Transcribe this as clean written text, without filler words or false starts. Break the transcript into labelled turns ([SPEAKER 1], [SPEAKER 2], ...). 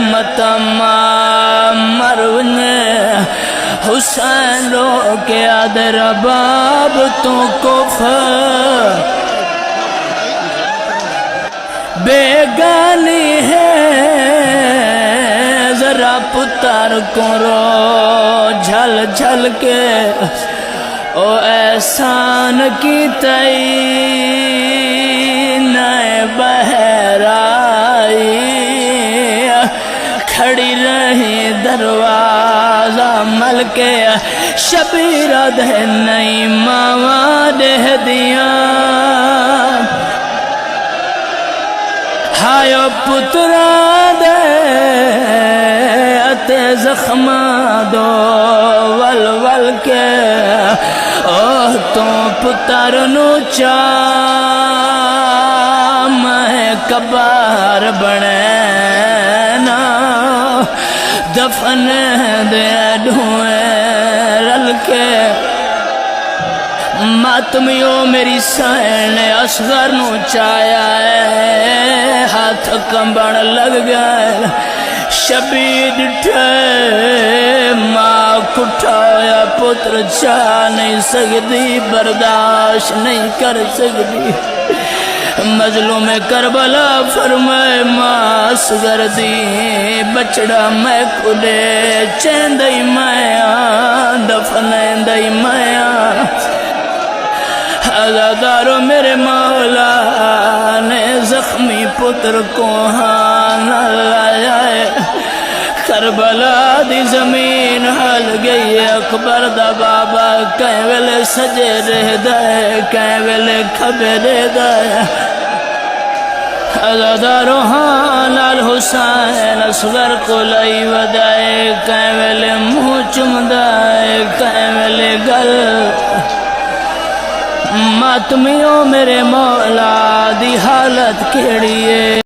[SPEAKER 1] متما مرون حسین رو کے آدر باب تو کفر بیگانی ہے ذرا پتر کو رو جھل جھل کے او احسان کی تئی نئے بہرائی کھڑی رہی دروازہ ملکے شبیر دہ نئی ماما دہ دیا ہائیو پترا دے اتے زخمہ دو ول ول کے اوہ تو پتر نو چا میں کبار بنے نا دفن دے ڈھوئے رل کے ماتمیوں میری سین اصغر نو چایا ہے ہاتھ کمبڑ لگ گئے شبید ٹھے ماں کٹھایا پتر چاہ نہیں سکتی برداشت نہیں کر سکتی مظلوم کربلا فرمائے ماں اصغر دی بچڑا میں کھلے چیندئی میاں دفنیندئی میاں عزادارو میرے مولا نے زخمی پتر کو ہاں لایا ہے کربلا دی زمین ہل گئی اکبر دا بابا کہیں ویلے سجے رہ دائے کہیں ویلے کھبے رہ دائے عزادارو ہاں لال حسین اصغر کو لائی ودائے کہیں ویلے منہ چم دائے کہیں ویلے گل ماتمیوں میرے مولا دی حالت کیڑی ہے